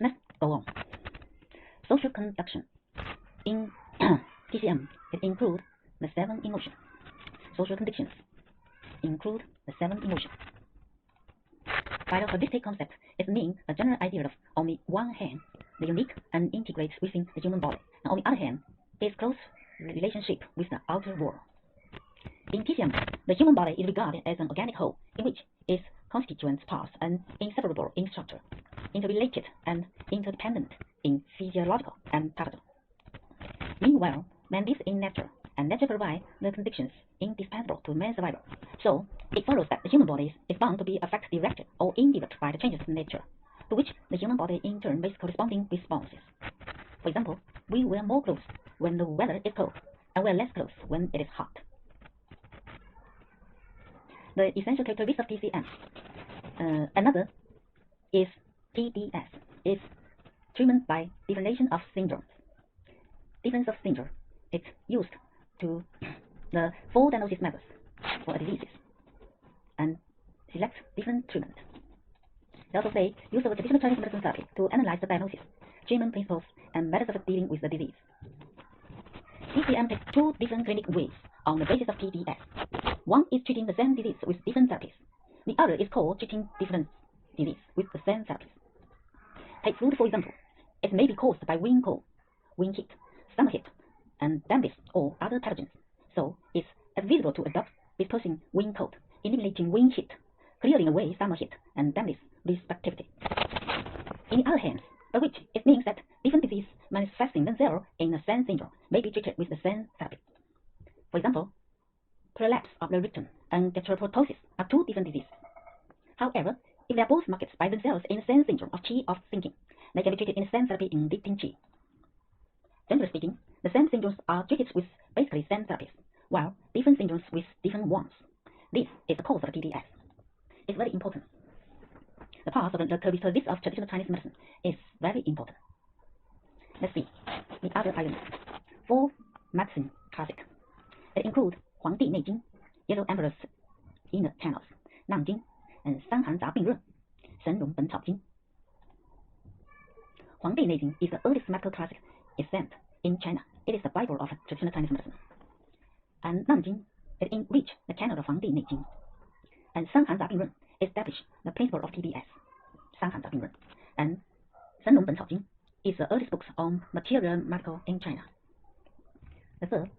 Let's go on. Social conduction. In TCM, it includes the 7 emotions. Social conditions include the 7 emotions. By the holistic concept, it means a general idea of, on the one hand, the unique and integrates within the human body, and on the other hand, its close relationship with the outer world. In TCM, the human body is regarded as an organic whole in which its constituent parts are inseparable in structure, interrelated and interdependent in physiological and tactile. Meanwhile, man lives in nature, and nature provides the conditions indispensable to man's survival. So, it follows that the human body is bound to be affected directly or indirectly by the changes in nature, to which the human body in turn makes corresponding responses. For example, we wear more clothes when the weather is cold, and wear less clothes when it is hot. The essential characteristics of TCM. Another is TDS, is treatment by differentiation of syndromes. Difference of syndrome is used to the 4 diagnosis methods for diseases and select different treatment. They also say use of traditional Chinese medicine therapy to analyze the diagnosis, treatment principles, and methods of dealing with the disease. TCM takes 2 different clinical ways on the basis of TDS. One is treating the same disease with different therapies. The other is called treating different disease with the same therapies. Take flu, for example. It may be caused by wind cold, wind heat, summer heat, and dampness or other pathogens. So it's advisable to adopt dispersing wind cold, eliminating wind heat, clearing away summer heat and dampness respectively. In the other hand, by which it means that different diseases manifesting themselves in the same syndrome may be treated with the same therapy. For example, prolapse of the rectum and gastroprotosis are 2 different diseases. However, if they are both marked by themselves in the same syndrome of qi of thinking, they can be treated in the same therapy in dicting qi. Generally speaking, the same syndromes are treated with basically same therapies, while different syndromes with different ones. This is the cause of TDS. It's very important. The part of the characteristics of traditional Chinese medicine is very important. Let's see the other items. 4 medicine classic. It includes Huangdi Neijing, Yellow Emperor's Inner Channels, Nanjing, and 伤寒杂病论, 神农本草经. Huangdi Neijing is the earliest medical classic extant in China. It is the Bible of traditional Chinese medicine. And Nanjing, it enriched the canon of Huangdi Neijing. And 伤寒杂病论 established the principle of TDS, 伤寒杂病论. And 神农本草经 is the earliest book on material medical in China. The third,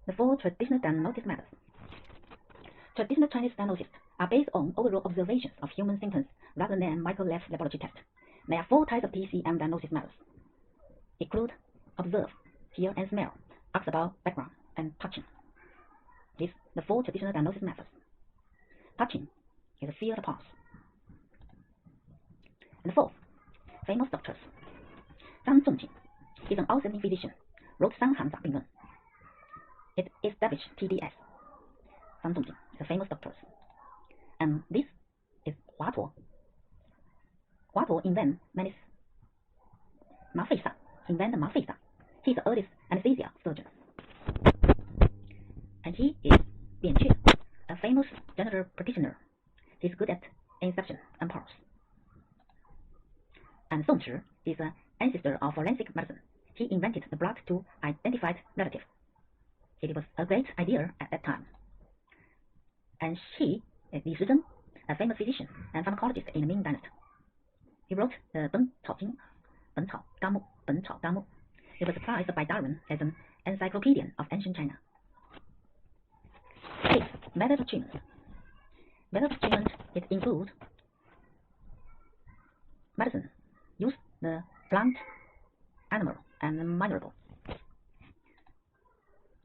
the 4 traditional diagnosis methods. Traditional Chinese diagnoses are based on overall observations of human symptoms rather than micro-lab laboratory tests. There are 4 types of TCM diagnosis methods. Include observe, hear and smell, ask about background, and touching. These the 4 traditional diagnosis methods. Touching is a feel the pulse. And the 4th, famous doctors. Zhang Zhongjing is an outstanding physician, wrote 伤寒杂病论. It established TDS. Zhang Zhongjing is a famous doctor. And this is Hua Tuo. Hua Tuo invented Ma Fei Shan. He is the earliest anesthesia surgeon. And he is Bian Que, a famous general practitioner. He is good at inception and pulse. And Song Chi is an ancestor of forensic medicine. He invented the blood to identify relatives. It was a great idea at that time. And Li Shizhen, a famous physician and pharmacologist in the Ming Dynasty. He wrote the 本草经, 本草纲目, 本草纲目. It was prized by Darwin as an encyclopedia of ancient China. 6. Method of treatment. Method of treatment, it includes medicine, use the plant, animal, and mineral.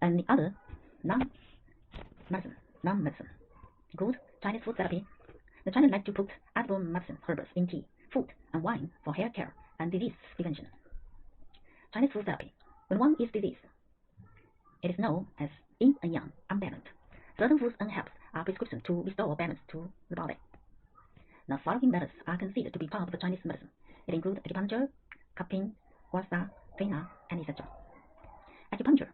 And the other, non-medicine, include Chinese food therapy. The Chinese like to put edible medicine herbs in tea, food, and wine for hair care and disease prevention. Chinese food therapy. When one is diseased, it is known as yin and yang, unbalanced. Certain foods and herbs are prescribed to restore balance to the body. The following methods are considered to be part of the Chinese medicine. It includes acupuncture, cupping, guasa, fena, and etc. Acupuncture.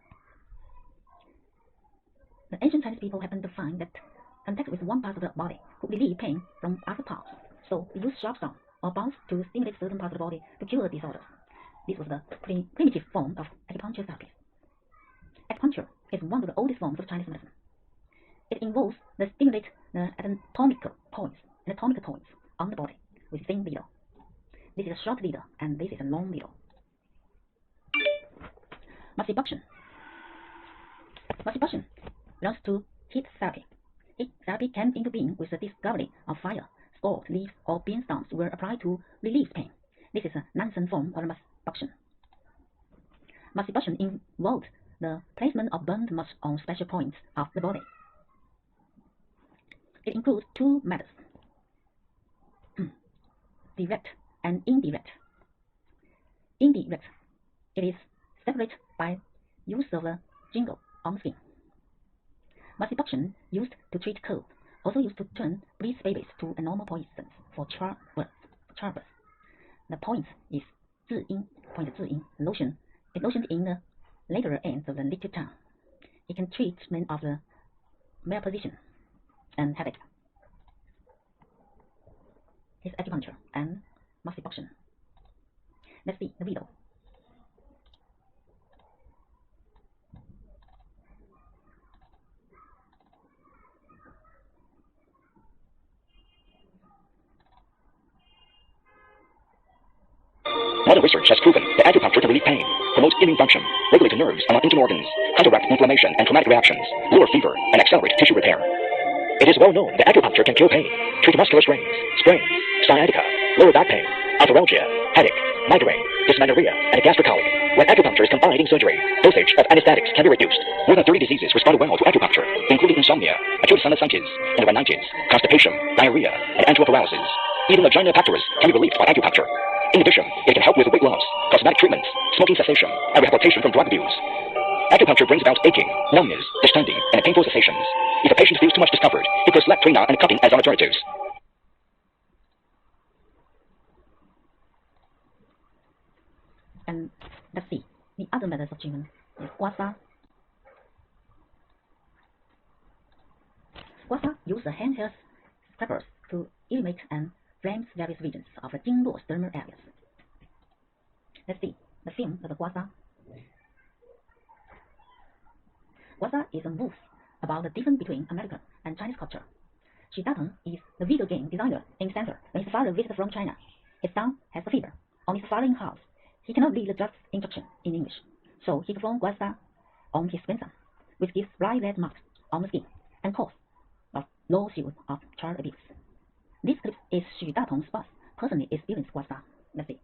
The ancient Chinese people happened to find that contact with one part of the body could relieve pain from other parts, so they used sharp stone or bounce to stimulate certain parts of the body to cure disorders. This was the primitive form of acupuncture therapy. Acupuncture is one of the oldest forms of Chinese medicine. It involves the stimulate the anatomical points on the body with a thin needle. This is a short needle and this is a long needle. Moxibustion. Moxibustion belongs to heat therapy. Heat therapy came into being with the discovery of fire. Scald leaves or bean stumps were applied to relieve pain. This is a Nansen form of moxibustion. Moxibustion involved the placement of burned moss on special points of the body. It includes two methods, direct and indirect. Indirect, it is separated by use of a jingle on the skin. Moxibustion used to treat cold, also used to turn breast babies to a normal poisons for childbirth. The point is lotion. It lotioned in the lateral ends of the little tongue. It can treatment of the malposition and headache. Is acupuncture and moxibustion. Let's see the video. Modern research has proven that acupuncture can relieve pain, promote healing function, regulate nerves among internal organs, counteract inflammation and traumatic reactions, lower fever, and accelerate tissue repair. It is well known that acupuncture can cure pain, treat muscular strains, sprains, sciatica, lower back pain, arthralgia, headache, migraine, dysmenorrhea, and gastric colic. When acupuncture is combined in surgery, dosage of anesthetics can be reduced. More than 30 diseases respond well to acupuncture, including insomnia, acute sinusitis, and rhinitis, constipation, diarrhea, and antral paralysis. Even angina pectoris can be relieved by acupuncture. In addition, it can help with weight loss, cosmetic treatments, smoking cessation, and rehabilitation from drug abuse. Acupuncture brings about aching, numbness, distending, and painful sensations. If a patient feels too much discomfort, he could select Trina and cupping as alternatives. And let's see, the other methods of treatment is guasa. Guasa uses the handheld scrapers to illuminate and flames various regions of the Jingluo dermal areas. Let's see the film of the guasa. Guasa is a movie about the difference between American and Chinese culture. Xu Dateng is the video game designer in the center when his father visited from China. His son has a fever. On his father's house, he cannot read the drug's instruction in English, so he performed guasa on his grandson, which gives bright red marks on the skin and cause of lawsuit of child abuse. This clip is Xu Dateng's boss personally experienced guasa. Let's see.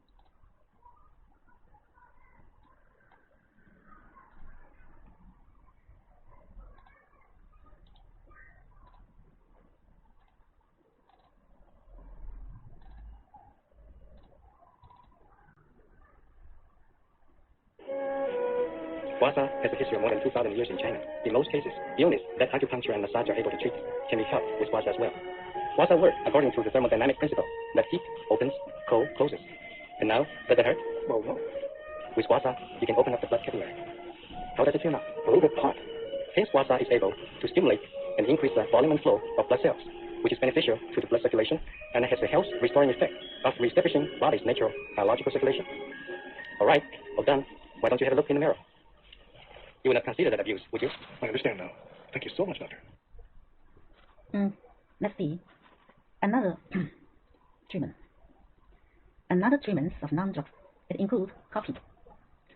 Guasa has a history of more than 2,000 years in China. In most cases, illness that acupuncture and massage are able to treat can be helped with guasa as well. Guasa works according to the thermodynamic principle that heat opens, cold closes. And now, does it hurt? Well, no. With guasa, you can open up the blood capillary. How does it feel now? A little bit hot. Hence, guasa is able to stimulate and increase the volume and flow of blood cells, which is beneficial to the blood circulation and has a health restoring effect of reestablishing body's natural biological circulation. All right, all done. Why don't you have a look in the mirror? You would not consider that abuse, would you? I understand now. Thank you so much, Doctor. Let's see. Another treatment. Another treatments of non-drugs. It includes cupping,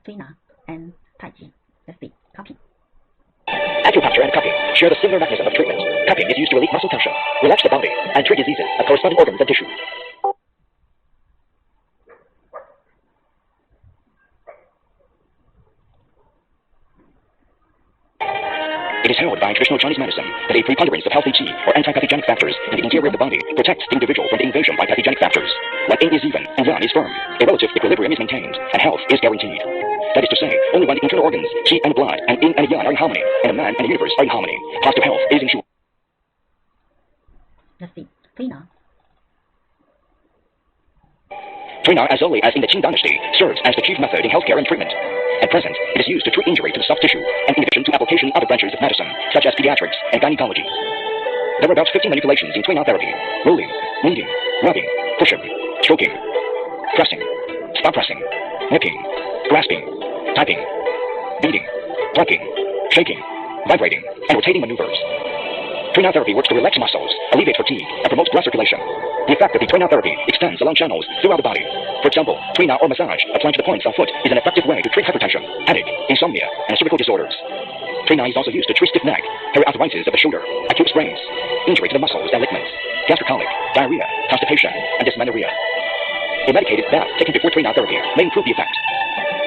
Trina, and Tai Chi. Let's see. Cupping. Acupuncture and cupping share the similar mechanism of treatment. Cupping is used to relieve muscle tension, relax the body, and treat diseases of corresponding organs and tissues. It is held by traditional Chinese medicine that a preponderance of healthy qi or anti-pathogenic factors in the interior of the body protects the individual from the invasion by pathogenic factors. When yin is even and yang is firm, a relative equilibrium is maintained and health is guaranteed. That is to say, only when the internal organs, qi and blood, and yin and yang are in harmony, and the man and the universe are in harmony, positive health is ensured. Let's see. Trina. Trina, as early as in the Qing dynasty, serves as the chief method in healthcare and treatment. At present, it is used to treat injury to the soft tissue, and in addition to application in other branches of medicine, such as pediatrics and gynecology. There are about 15 manipulations in Trina therapy: rolling, kneading, rubbing, pushing, stroking, pressing, stop pressing, whipping, grasping, typing, beating, plucking, shaking, vibrating, and rotating maneuvers. Train out therapy works to relax muscles, alleviate fatigue, and promotes blood circulation. The effect of the train out therapy extends along channels throughout the body. For example, train out or massage applied to the points on foot is an effective way to treat hypertension, headache, insomnia, and cervical disorders. Train out is also used to treat stiff neck, periarthritis of the shoulder, acute sprains, injury to the muscles and ligaments, gastric colic, diarrhea, constipation, and dysmenorrhea. A medicated bath taken before train out therapy may improve the effect.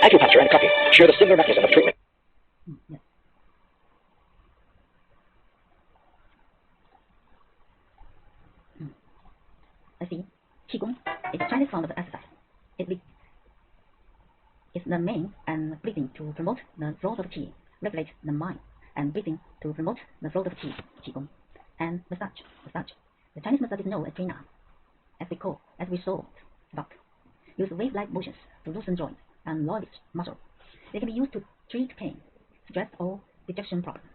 Acupuncture and cupping share the similar mechanism of treatment. Yes. I see. Qigong is a Chinese form of exercise. It is the main and breathing to promote the flow of qi, regulate the mind, and breathing to promote the flow of qi, Qigong, and massage. The Chinese massage is known as Trina, as we saw above. Use wave-like motions to loosen joints and lower muscle. They can be used to treat pain, stress, or digestion problems.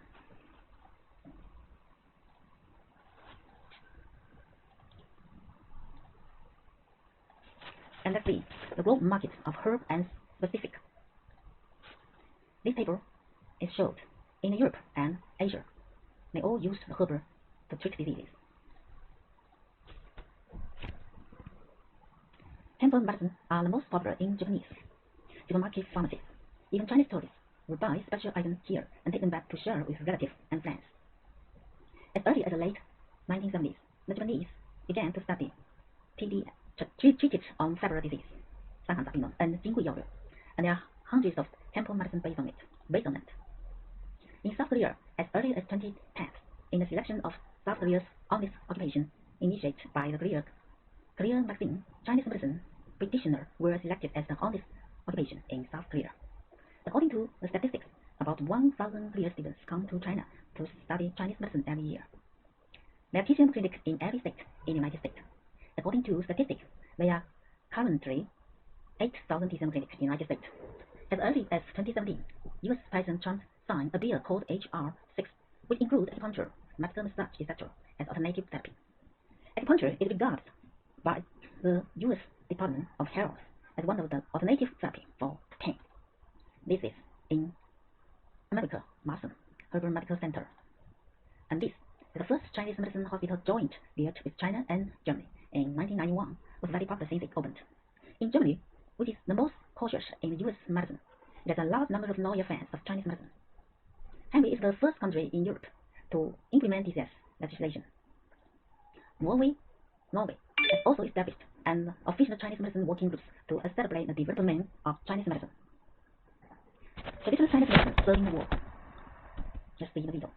And let's see the global market of herb and specific. This table is showed in Europe and Asia. They all use the herb to treat diseases. Temple medicine are the most popular in Japanese supermarket pharmacies. Even Chinese tourists will buy special items here and take them back to share with relatives and friends. As early as the late 1970s, the Japanese began to study treated on several diseases, 三行杂病论 and 金匮要略, and there are hundreds of temple medicine based on it. In South Korea, as early as 2010, in the selection of South Korea's honest occupation initiated by the Korea magazine, Chinese medicine practitioners were selected as the honest occupation in South Korea. According to the statistics, about 1,000 Korean students come to China to study Chinese medicine every year. There are TCM clinics in every state in the United States. According to statistics, there are currently 8,000 TCM clinics in the United States. As early as 2017, U.S. President Trump signed a bill called H.R. 6, which includes acupuncture, medical massage, etc. as alternative therapy. Acupuncture is regarded by the U.S. Department of Health as one of the alternative therapy for pain. This is in America, Mason Herbal Medical Center. And this is the first Chinese medicine hospital joint built with China and Germany in 1991, was very popular since it opened. In Germany, which is the most cautious in U.S. medicine, there's a large number of loyal fans of Chinese medicine. Hungary is the first country in Europe to implement this legislation. Norway has also established an official Chinese medicine working group to celebrate the development of Chinese medicine. Traditional Chinese medicine serving the world. Just see the video.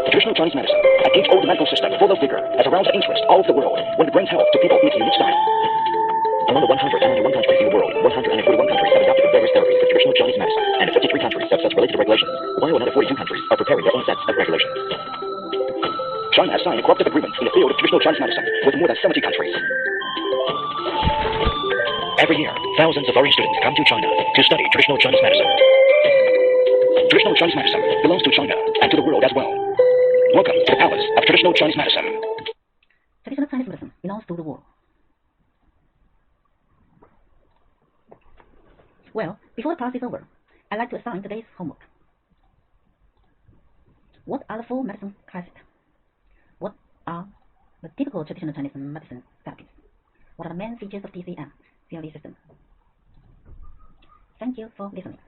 Traditional Chinese medicine, an age-old medical system full of vigor, has aroused interest all over the world when it brings health to people in its unique style. Among the 191 countries in the world, 141 countries have adopted various therapies for traditional Chinese medicine, and 53 countries have sets related to regulations, while another 42 countries are preparing their own sets of regulations. China has signed cooperative agreements in the field of traditional Chinese medicine with more than 70 countries. Every year, thousands of foreign students come to China to study traditional Chinese medicine. Traditional Chinese medicine belongs to China and to the world as well. Welcome to the Palace of Traditional Chinese Medicine. Traditional Chinese medicine belongs to the world. Well, before the class is over, I'd like to assign today's homework. What are the four medicine classes? What are the typical traditional Chinese medicine therapies? What are the main features of TCM theory system? Thank you for listening.